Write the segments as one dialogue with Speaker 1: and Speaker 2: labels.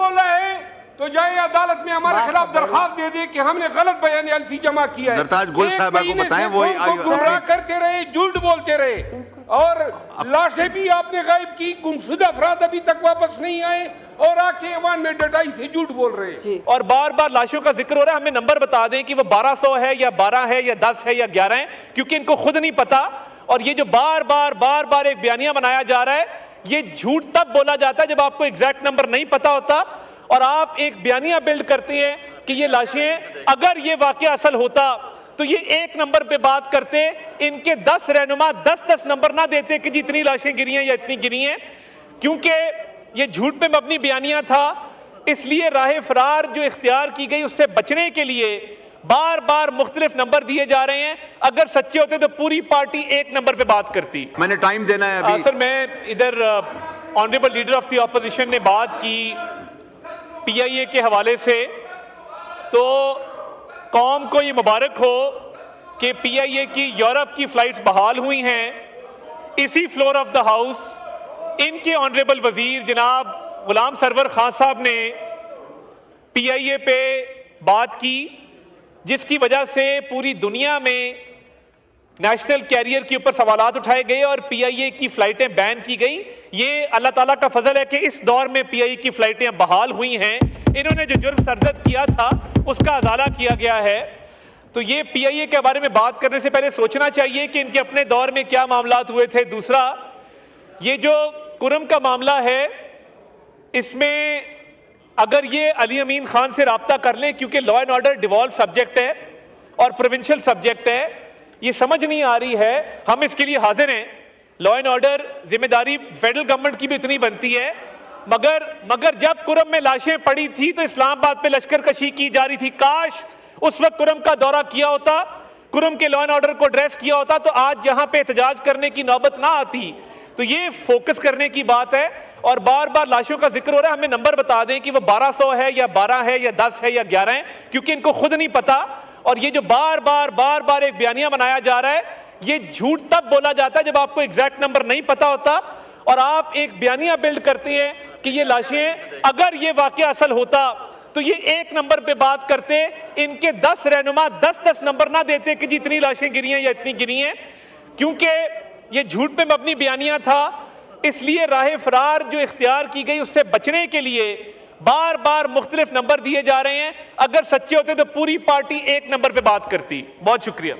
Speaker 1: بولا ہے تو جائے عدالت میں ہمارے خلاف درخواست دے دے کہ ہم نے غلط بیان الفی جمع کیا ہے.
Speaker 2: زرتاج گل صاحبہ کو بتائیں وہ
Speaker 1: گمراہ کرتے رہے, جھوٹ بولتے رہے, اور لاشیں بھی آپ نے غائب کی. گمشدہ افراد ابھی تک واپس نہیں آئے اور آ کے ایوان میں ڈٹائی سے جھوٹ بول رہے ہیں.
Speaker 3: اور بار بار لاشوں کا ذکر ہو رہا ہے. ہمیں نمبر بتا دیں کہ وہ 1200 ہے یا 12 ہے یا 10 ہے یا 11 ہے, کیونکہ ان کو خود نہیں پتا. اور یہ جو بار بار ایک بیانیہ بنایا جا رہا ہے, یہ جھوٹ تب بولا جاتا ہے جب آپ کو ایگزیکٹ نمبر نہیں پتا ہوتا, اور آپ ایک بیانیہ بلڈ کرتے ہیں کہ یہ لاشیں, اگر یہ واقعہ اصل ہوتا تو یہ ایک نمبر پہ بات کرتے, ان کے 10 رہنما 10 نمبر نہ دیتے کہ جی اتنی لاشیں گری ہیں یا اتنی گری ہیں. کیونکہ یہ جھوٹ پہ مبنی بیانیہ تھا, اس لیے راہ فرار جو اختیار کی گئی اس سے بچنے کے لیے بار بار مختلف نمبر دیے جا رہے ہیں. اگر سچے ہوتے تو پوری پارٹی ایک نمبر پہ بات کرتی.
Speaker 2: میں نے ٹائم دینا ہے ابھی.
Speaker 3: سر میں ادھر honourable leader of the opposition نے بات کی پی آئی اے کے حوالے سے, تو قوم کو یہ مبارک ہو کہ پی آئی اے کی یورپ کی فلائٹس بحال ہوئی ہیں. اسی فلور آف دا ہاؤس ان کے آنریبل وزیر جناب غلام سرور خان صاحب نے پی آئی اے پہ بات کی, جس کی وجہ سے پوری دنیا میں نیشنل کیریئر کے اوپر سوالات اٹھائے گئے اور پی آئی اے کی فلائٹیں بین کی گئیں. یہ اللہ تعالیٰ کا فضل ہے کہ اس دور میں پی آئی اے کی فلائٹیں بحال ہوئی ہیں. انہوں نے جو جرم سرزد کیا تھا اس کا ازالہ کیا گیا ہے. تو یہ پی آئی اے کے بارے میں بات کرنے سے پہلے سوچنا چاہیے کہ ان کے اپنے دور میں کیا معاملات ہوئے تھے. دوسرا, یہ جو کرم کا معاملہ ہے, اس میں اگر یہ علی امین خان سے رابطہ کر لیں, کیونکہ law and order devalue subject ہے اور پروونشل سبجیکٹ ہے, یہ سمجھ نہیں آ رہی ہے. ہم اس کے لیے حاضر ہیں. لا اینڈ آرڈر ذمہ داری فیڈرل گورنمنٹ کی بھی اتنی بنتی ہے, مگر جب کرم میں لاشیں پڑی تھی تو اسلام آباد پہ لشکر کشی کی جا رہی تھی. کاش اس وقت کرم کا دورہ کیا ہوتا, کرم کے لا اینڈ آرڈر کو ایڈریس کیا ہوتا, تو آج یہاں پہ احتجاج کرنے کی نوبت نہ آتی. تو یہ فوکس کرنے کی بات ہے. اور بار بار لاشوں کا ذکر ہو رہا ہے. ہمیں نمبر بتا دیں کہ وہ 1200 ہے یا 12 ہے یا 10 ہے یا 11 ہے, کیونکہ ان کو خود نہیں پتا. اور یہ جو بار بار ایک بیانیہ بنایا جا رہا ہے, یہ جھوٹ تب بولا جاتا ہے جب آپ کو ایگزیکٹ نمبر نہیں پتا ہوتا, اور آپ ایک بیانیہ بلڈ کرتے ہیں کہ یہ لاشیں, اگر یہ واقعہ اصل ہوتا تو یہ ایک نمبر پہ بات کرتے, ان کے 10 رہنما 10 نمبر نہ دیتے کہ جی اتنی لاشیں گری ہیں یا اتنی گری ہیں. کیونکہ یہ جھوٹ پہ مبنی بیانیہ تھا, اس لیے راہ فرار جو اختیار کی گئی اس سے بچنے کے لیے بار بار مختلف نمبر دیے جا رہے ہیں. اگر سچے ہوتے تو پوری پارٹی ایک نمبر پہ بات کرتی. بہت شکریہ.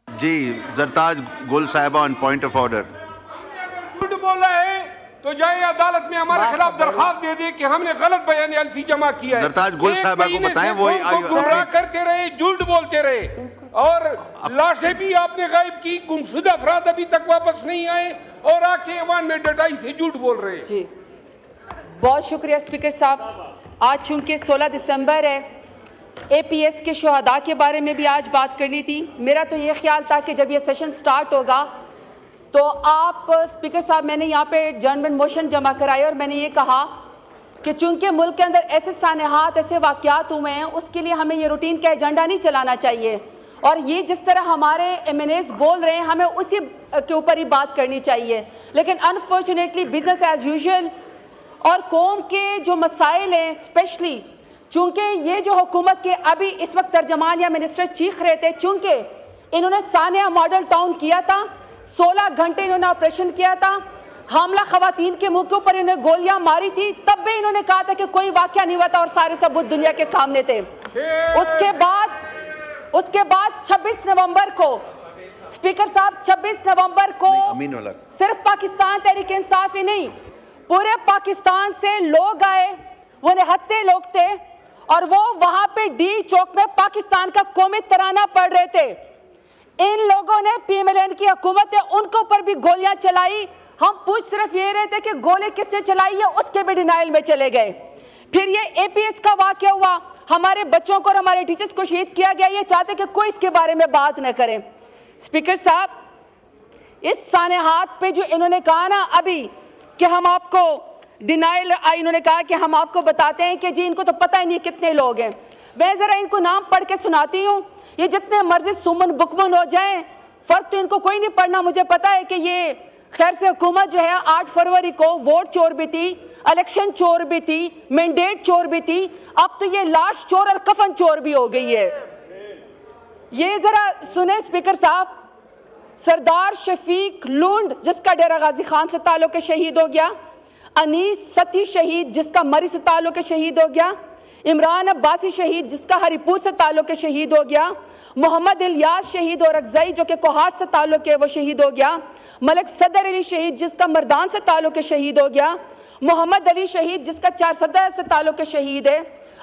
Speaker 2: جی زرتاج گل صاحبہ آن پوائنٹ آف آرڈر.
Speaker 1: جھوٹ بولا ہے تو جائے عدالت میں ہمارے خلاف درخواست دے دے کہ ہم نے غلط بیان الفی جمع کیا ہے.
Speaker 2: زرتاج گل صاحبہ کو بتائیں وہ
Speaker 1: گمراہ کرتے رہے, جھوٹ بولتے رہے, اور لاشیں بھی آپ نے غائب کی. گمشدہ افراد ابھی تک واپس نہیں آئے اور آ کے ایوان میں ڈٹائی سے جھوٹ بول رہے ہیں.
Speaker 4: جی بہت شکریہ اسپیکر صاحب. آج چونکہ 16 دسمبر ہے, اے پی ایس کے شہداء کے بارے میں بھی آج بات کرنی تھی. میرا تو یہ خیال تھا کہ جب یہ سیشن سٹارٹ ہوگا تو آپ اسپیکر صاحب, میں نے یہاں پہ ایڈجرنمنٹ موشن جمع کرائے اور میں نے یہ کہا کہ چونکہ ملک کے اندر ایسے سانحات, ایسے واقعات ہوئے ہیں, اس کے لیے ہمیں یہ روٹین کا ایجنڈا نہیں چلانا چاہیے, اور یہ جس طرح ہمارے ایم این ایز بول رہے ہیں ہمیں اسی کے اوپر ہی بات کرنی چاہیے. لیکن انفارچونیٹلی بزنس ایز یوزول اور قوم کے جو مسائل ہیں, اسپیشلی چونکہ یہ جو حکومت کے ابھی اس وقت ترجمان یا منسٹر چیخ رہے تھے, چونکہ انہوں نے سانحہ ماڈل ٹاؤن کیا تھا, 16 گھنٹے انہوں نے آپریشن کیا تھا, حاملہ خواتین کے منہ کے اوپر انہیں گولیاں ماری تھی, تب بھی انہوں نے کہا تھا کہ کوئی واقعہ نہیں ہوا تھا اور سارے ثبوت دنیا کے سامنے تھے. اس کے بعد 26 نومبر کو اسپیکر صاحب 26 نومبر کو صرف پاکستان تحریک انصاف ہی نہیں, پورے پاکستان سے لوگ آئے, وہ نہتے لوگ تھے, اور وہ وہاں پہ ڈی چوک میں پاکستان کا قومی ترانہ پڑھ رہے تھے. ان لوگوں نے پی ایم ایل این کی حکومت ہے ان کے اوپر بھی گولیاں چلائی. ہم پوچھ صرف یہ رہے تھے کہ گولی کس نے چلائی ہے, اس کے بھی ڈینائل میں چلے گئے. پھر یہ اے پی ایس کا واقعہ ہوا, ہمارے بچوں کو اور ہمارے ٹیچرز کو شہید کیا گیا, یہ چاہتے کہ کوئی اس کے بارے میں بات نہ کرے. اسپیکر صاحب, اس سانحات پہ جو انہوں نے کہا نا ابھی کہ ہم آپ کو ڈینائل, انہوں نے کہا کہ ہم آپ کو بتاتے ہیں کہ جی ان کو تو پتہ ہی نہیں کتنے لوگ ہیں. میں ذرا ان کو نام پڑھ کے سناتی ہوں, یہ جتنے مرضی سمن بکمن ہو جائیں, فرق تو ان کو کوئی نہیں پڑنا. مجھے پتا ہے کہ یہ خیر سے حکومت جو ہے 8 فروری کو ووٹ چور بھی تھی, الیکشن چور بھی تھی, مینڈیٹ چور بھی تھی, اب تو یہ لاش چور اور کفن چور بھی ہو گئی ہے. یہ ذرا سنیں اسپیکر صاحب, سردار شفیق لونڈ جس کا ڈیرہ غازی خان سے تعلق شہید ہو گیا, انیس ستی شہید جس کا مری سے تعلق شہید ہو گیا, عمران عباسی شہید جس کا ہری پور سے تعلق شہید ہو گیا, محمد الیاس شہید اور اکزئی جو کہ کوہاٹ سے تعلق ہے وہ شہید ہو گیا, ملک صدر علی شہید جس کا مردان سے تعلق شہید ہو گیا, محمد علی شہید جس کا 400 سے تعلق شہید ہے,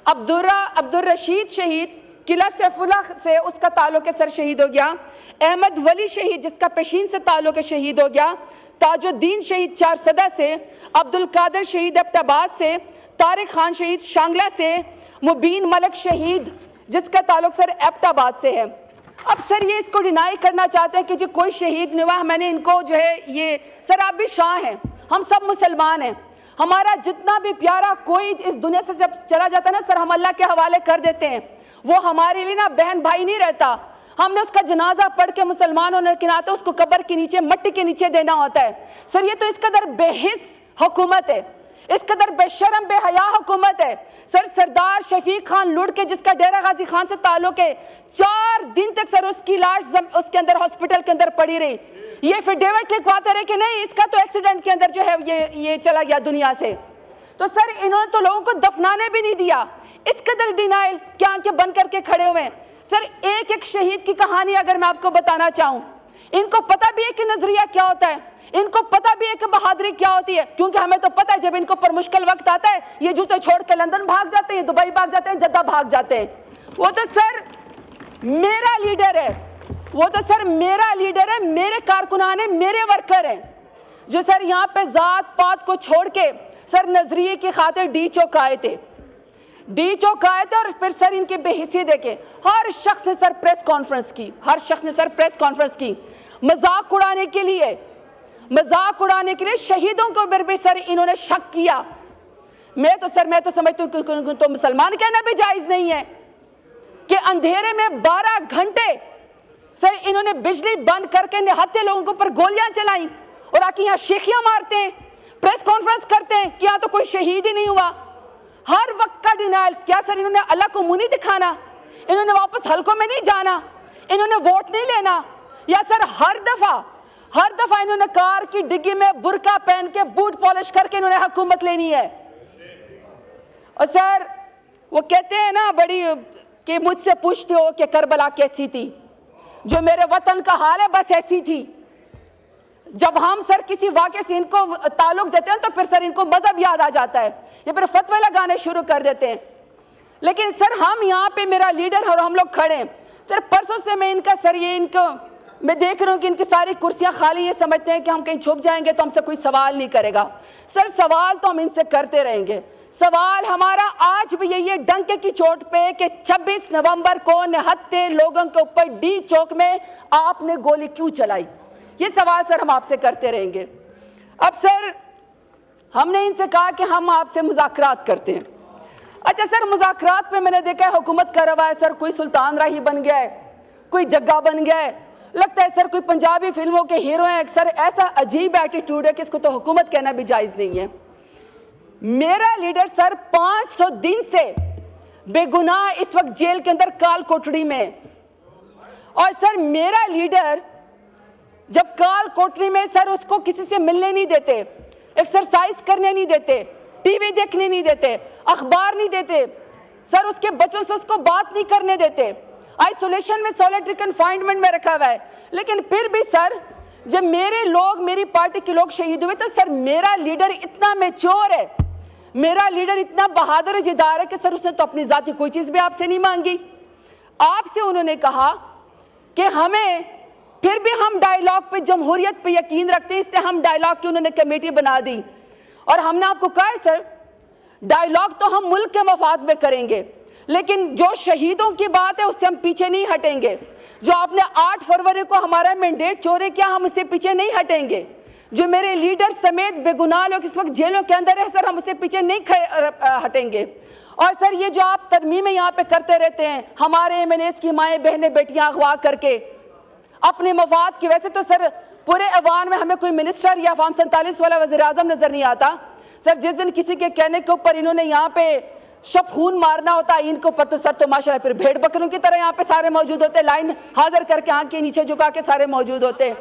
Speaker 4: عبدالرشید شہید قلعہ سیف اللہ سے اس کا تعلق سر شہید ہو گیا, احمد ولی شہید جس کا پیشین سے تعلق شہید ہو گیا, تاج الدین شہید 400 سے, عبدالقادر شہید ایبٹ آباد سے, طارق خان شہید شانگلہ سے, مبین ملک شہید جس کا تعلق سر ایبٹ آباد سے ہے. اب سر یہ اس کو ڈینائی کرنا چاہتے ہیں کہ جی کوئی شہید نہیں ہوا. میں نے ان کو جو ہے یہ سر آپ بھی شاہ ہیں, ہم سب مسلمان ہیں, ہمارا جتنا بھی پیارا کوئی اس دنیا سے جب چلا جاتا ہے نا سر ہم اللہ کے حوالے کر دیتے ہیں, وہ ہمارے لیے نا بہن بھائی نہیں رہتا, ہم نے اس کا جنازہ پڑھ کے مسلمان ہونے کے ناطے اس کو قبر کے نیچے مٹی کے نیچے دینا ہوتا ہے. سر یہ تو اس قدر بے حس حکومت ہے, اس قدر بے شرم بے حیا حکومت ہے. سر سردار شفیق خان لوٹ کے جس کا ڈیرہ غازی خان سے تعلق ہے, 4 دن تک سر اس کی لاش اس کے اندر ہاسپٹل کے اندر پڑی رہی. یہ پھر ڈیوڈ لکھواتے رہے کہ نہیں اس کا تو ایکسیڈنٹ کے اندر جو ہے یہ چلا گیا دنیا سے. تو سر انہوں نے تو لوگوں کو دفنانے بھی نہیں دیا, اس قدر ڈینائل کیا آنکھیں بند کر کے کھڑے ہوئے ہیں. سر ایک ایک شہید کی کہانی اگر میں آپ کو بتانا چاہوں, ان کو پتہ بھی ہے کہ نظریہ کیا ہوتا ہے, ان کو پتہ بھی ہے کہ بہادری کیا ہوتی ہے, کیونکہ ہمیں تو پتہ ہے جب ان کو پر مشکل وقت آتا ہے یہ جوتے چھوڑ کے لندن بھاگ جاتے ہیں, دبئی بھاگ جاتے ہیں, جدہ بھاگ جاتے ہیں. وہ تو سر میرا لیڈر ہے, وہ تو سر میرا لیڈر ہے, میرے کارکنان ہیں, میرے ورکر ہیں, جو سر یہاں پہ ذات پات کو چھوڑ کے سر نظریے کی خاطر ڈی چوک آئے تھے, ڈی چوک آئے تھے. اور پھر سر ان کے بے حسی دیکھیں, ہر شخص نے سر پریس کانفرنس کی, ہر شخص نے سر پریس کانفرنس کی مذاق اڑانے کے لیے, مذاق اڑانے کے لیے. شہیدوں کو بھی سر انہوں نے شک کیا. میں تو سمجھتی ہوں تو مسلمان کہنا بھی جائز نہیں ہے کہ اندھیرے میں 12 گھنٹے سر انہوں نے بجلی بند کر کے نہتے لوگوں کو پر گولیاں چلائیں اور آ کے یہاں شیخیاں مارتے ہیں, پریس کانفرنس کرتے ہیں کہ یہاں تو کوئی شہید ہی نہیں ہوا. ہر وقت کا ڈینائل. کیا سر انہوں نے اللہ کو منہ نہیں دکھانا, انہوں نے واپس حلقوں میں نہیں جانا, انہوں نے ووٹ نہیں لینا, یا سر ہر دفعہ انہوں نے کار کی ڈگی میں برقع پہن کے بوٹ پالش کر کے انہوں نے حکومت لینی ہے. اور سر وہ کہتے ہیں نا بڑی کہ مجھ سے پوچھتے ہو کہ کربلا کیسی تھی, جو میرے وطن کا حال ہے بس ایسی تھی. جب ہم سر کسی واقعے سے ان کو تعلق دیتے ہیں تو پھر سر ان کو مذہب یاد آ جاتا ہے, یہ پھر فتوے لگانے شروع کر دیتے ہیں. لیکن سر ہم یہاں پہ میرا لیڈر اور ہم لوگ کھڑے ہیں. سر پرسوں سے میں ان کا سر یہ ان کو میں دیکھ رہا ہوں کہ ان کی ساری کرسیاں خالی, یہ سمجھتے ہیں کہ ہم کہیں چھپ جائیں گے تو ہم سے کوئی سوال نہیں کرے گا. سر سوال تو ہم ان سے کرتے رہیں گے. سوال ہمارا آج بھی یہی ہے ڈنکے کی چوٹ پہ کہ 26 نومبر کو نہتے لوگوں کے اوپر ڈی چوک میں آپ نے گولی کیوں چلائی, یہ سوال سر ہم آپ سے کرتے رہیں گے. اب سر ہم نے ان سے کہا کہ ہم آپ سے مذاکرات کرتے ہیں. اچھا سر مذاکرات پہ میں نے دیکھا ہے حکومت کر رہا ہے سر, کوئی سلطان راہی بن گیا ہے, کوئی جگہ بن گیا ہے, لگتا ہے سر کوئی پنجابی فلموں کے ہیرو ہیں. سر ایسا عجیب ایٹیٹیوڈ ہے کہ اس کو تو حکومت کہنا بھی جائز نہیں ہے. میرا لیڈر سر 500 دن سے بے گناہ اس وقت جیل کے اندر کال کوٹڑی میں, اور سر میرا لیڈر جب کال کوٹڑی میں سر اس کو کسی سے ملنے نہیں دیتے, ایکسرسائز کرنے نہیں دیتے, ٹی وی دیکھنے نہیں دیتے, اخبار نہیں دیتے, سر اس کے بچوں سے اس کو بات نہیں کرنے دیتے, آئسولیشن میں سولیٹری کنفائنمنٹ میں رکھا ہوا ہے. لیکن پھر بھی سر جب میرے لوگ میری پارٹی کے لوگ شہید ہوئے تو سر میرا لیڈر اتنا میچور ہے, میرا لیڈر اتنا بہادر جدار ہے کہ سر اس نے تو اپنی ذاتی کوئی چیز بھی آپ سے نہیں مانگی. آپ سے انہوں نے کہا کہ ہمیں پھر بھی ہم ڈائیلاگ پہ جمہوریت پہ یقین رکھتے ہیں, اس لیے ہم ڈائیلاگ کی انہوں نے کمیٹی بنا دی. اور ہم نے آپ کو کہا ہے سر ڈائیلاگ تو ہم ملک کے مفاد میں کریں گے, لیکن جو شہیدوں کی بات ہے اس سے ہم پیچھے نہیں ہٹیں گے. جو آپ نے 8 فروری کو ہمارا مینڈیٹ چورے کیا, ہم اس سے پیچھے نہیں ہٹیں گے. جو میرے لیڈر سمیت بے گناہ لوگ اس وقت جیلوں کے اندر ہے سر, ہم اس سے پیچھے نہیں ہٹیں گے. اور سر یہ جو آپ ترمیمیں یہاں پہ کرتے رہتے ہیں, ہمارے MNAs کی مائیں بہنیں بیٹیاں اغوا کر کے اپنے مفاد کی, ویسے تو سر پورے ایوان میں ہمیں کوئی منسٹر یا فارم 47 والا وزیر اعظم نظر نہیں آتا. سر جس دن کسی کے کہنے کے اوپر انہوں نے یہاں پہ شب خون مارنا ہوتا ہے ان کے اوپر تو سر تو ماشاءاللہ پھر بھیڑ بکروں کی طرح یہاں پہ سارے موجود ہوتے, لائن حاضر کر کے آنکھ کے نیچے جھکا کے سارے موجود ہوتے.